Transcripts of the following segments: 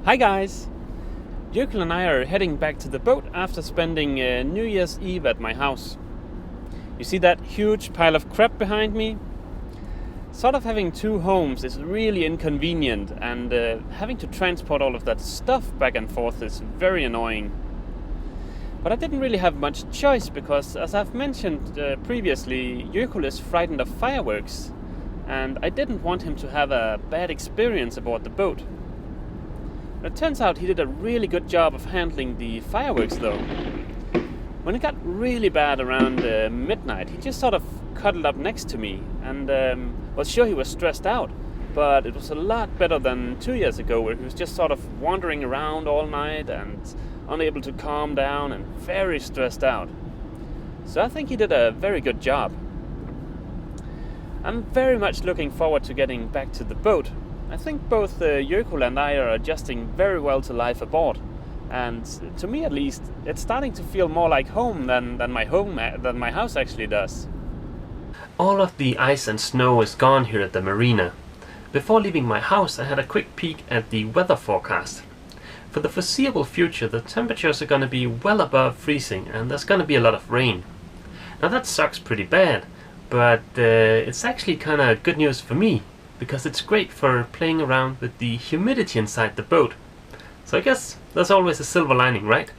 Hi guys! Jökull and I are heading back to the boat after spending New Year's Eve at my house. You see that huge pile of crap behind me? Sort of having two homes is really inconvenient, and having to transport all of that stuff back and forth is very annoying. But I didn't really have much choice because, as I've mentioned previously, Jökull is frightened of fireworks, and I didn't want him to have a bad experience aboard the boat. It turns out he did a really good job of handling the fireworks though. When it got really bad around midnight, he just sort of cuddled up next to me and was sure he was stressed out, but it was a lot better than 2 years ago where he was just sort of wandering around all night and unable to calm down and very stressed out. So I think he did a very good job. I'm very much looking forward to getting back to the boat. I think both Jökull and I are adjusting very well to life aboard, and to me at least, it's starting to feel more like home than my house actually does. All of the ice and snow is gone here at the marina. Before leaving my house, I had a quick peek at the weather forecast. For the foreseeable future, the temperatures are going to be well above freezing, and there's going to be a lot of rain. Now that sucks pretty bad, but it's actually kind of good news for me, because it's great for playing around with the humidity inside the boat. So I guess there's always a silver lining, right?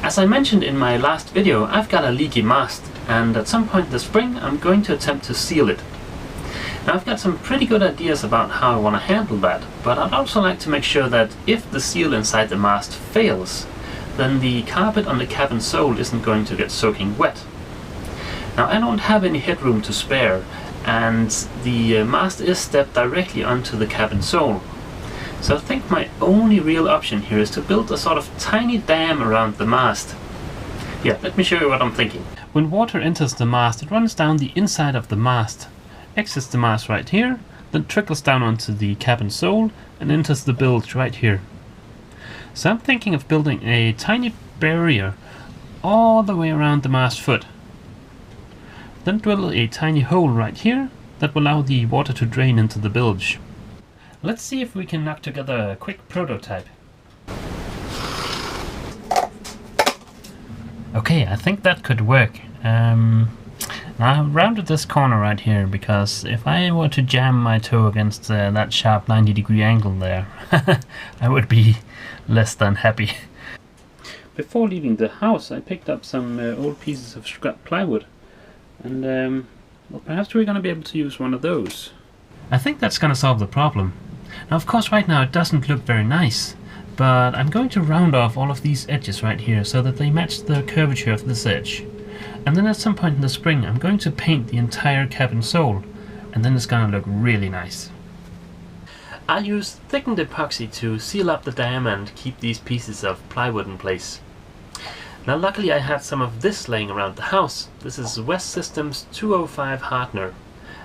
As I mentioned in my last video, I've got a leaky mast, and at some point this spring I'm going to attempt to seal it. Now I've got some pretty good ideas about how I want to handle that, but I'd also like to make sure that if the seal inside the mast fails, then the carpet on the cabin sole isn't going to get soaking wet. Now I don't have any headroom to spare, and the mast is stepped directly onto the cabin sole. So I think my only real option here is to build a sort of tiny dam around the mast. Yeah, let me show you what I'm thinking. When water enters the mast, it runs down the inside of the mast, exits the mast right here, then trickles down onto the cabin sole and enters the bilge right here. So I'm thinking of building a tiny barrier all the way around the mast foot. Then drill a tiny hole right here that will allow the water to drain into the bilge. Let's see if we can knock together a quick prototype. Okay, I think that could work. Now I've rounded this corner right here because if I were to jam my toe against that sharp 90-degree angle there, I would be less than happy. Before leaving the house, I picked up some old pieces of scrap plywood. And well, perhaps we're going to be able to use one of those. I think that's going to solve the problem. Now of course right now it doesn't look very nice, but I'm going to round off all of these edges right here so that they match the curvature of this edge. And then at some point in the spring I'm going to paint the entire cabin sole, and then it's going to look really nice. I'll use thickened epoxy to seal up the dam and keep these pieces of plywood in place. Now luckily I had some of this laying around the house. This is West Systems 205 Hardener.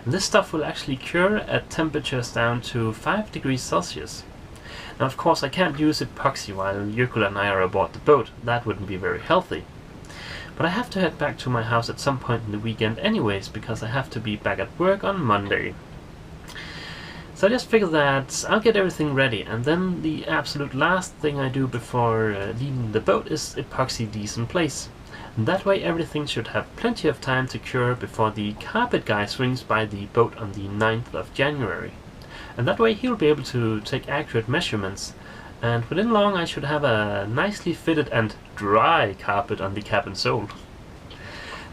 And this stuff will actually cure at temperatures down to 5 degrees Celsius. Now of course I can't use epoxy while Jökull and I are aboard the boat. That wouldn't be very healthy. But I have to head back to my house at some point in the weekend anyways, because I have to be back at work on Monday. So I just figured that I'll get everything ready, and then the absolute last thing I do before leaving the boat is epoxy these in place. And that way everything should have plenty of time to cure before the carpet guy swings by the boat on the 9th of January. And that way he'll be able to take accurate measurements, and within long I should have a nicely fitted and dry carpet on the cabin sole.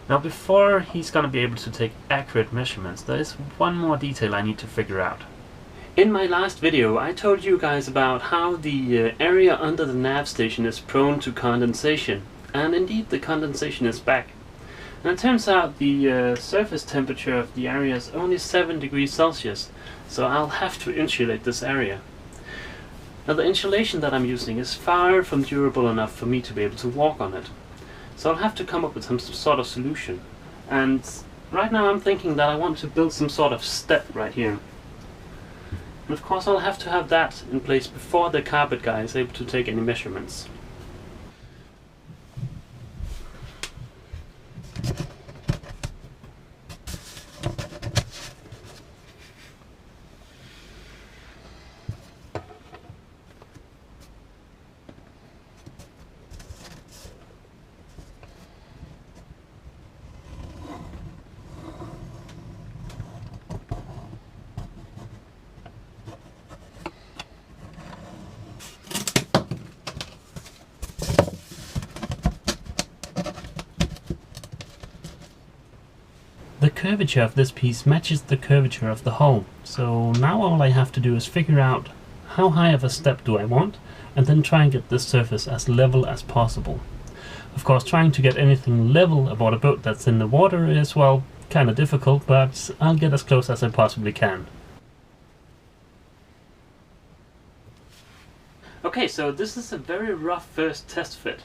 Now before he's going to be able to take accurate measurements, there is one more detail I need to figure out. In my last video I told you guys about how the area under the nav station is prone to condensation, and indeed the condensation is back. And it turns out the surface temperature of the area is only 7 degrees Celsius, so I'll have to insulate this area. Now the insulation that I'm using is far from durable enough for me to be able to walk on it, so I'll have to come up with some sort of solution. And right now I'm thinking that I want to build some sort of step right here. And of course I'll have to have that in place before the carpet guy is able to take any measurements. curvature of this piece matches the curvature of the hull. So now all I have to do is figure out how high of a step do I want, and then try and get this surface as level as possible. Of course, trying to get anything level aboard a boat that's in the water is, well, kind of difficult, but I'll get as close as I possibly can. Okay, so this is a very rough first test fit.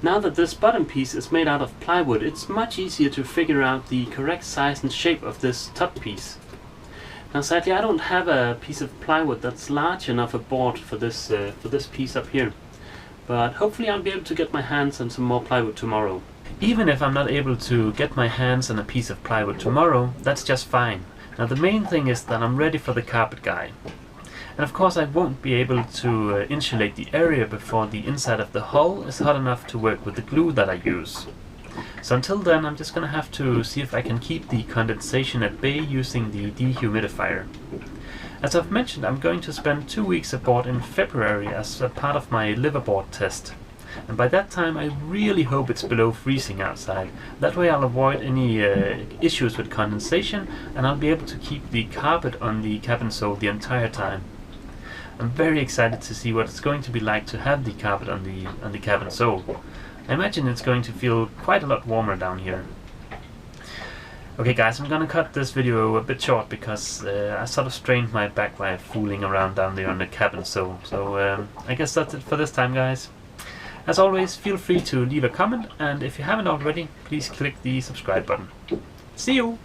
Now that this bottom piece is made out of plywood, it's much easier to figure out the correct size and shape of this top piece. Now sadly I don't have a piece of plywood that's large enough aboard for this piece up here, but hopefully I'll be able to get my hands on some more plywood tomorrow. Even if I'm not able to get my hands on a piece of plywood tomorrow, that's just fine. Now the main thing is that I'm ready for the carpet guy. And of course I won't be able to insulate the area before the inside of the hull is hot enough to work with the glue that I use. So until then I'm just gonna have to see if I can keep the condensation at bay using the dehumidifier. As I've mentioned, I'm going to spend 2 weeks aboard in February as a part of my Liveaboard test. And by that time I really hope it's below freezing outside. That way I'll avoid any issues with condensation, and I'll be able to keep the carpet on the cabin sole the entire time. I'm very excited to see what it's going to be like to have the carpet on the cabin sole. I imagine it's going to feel quite a lot warmer down here. Okay guys, I'm gonna cut this video a bit short because I sort of strained my back while fooling around down there on the cabin sole. So I guess that's it for this time, guys. As always, feel free to leave a comment, and if you haven't already, please click the subscribe button. See you!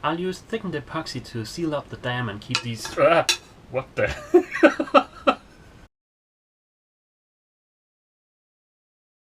I'll use thickened epoxy to seal up the dam and keep these... what the...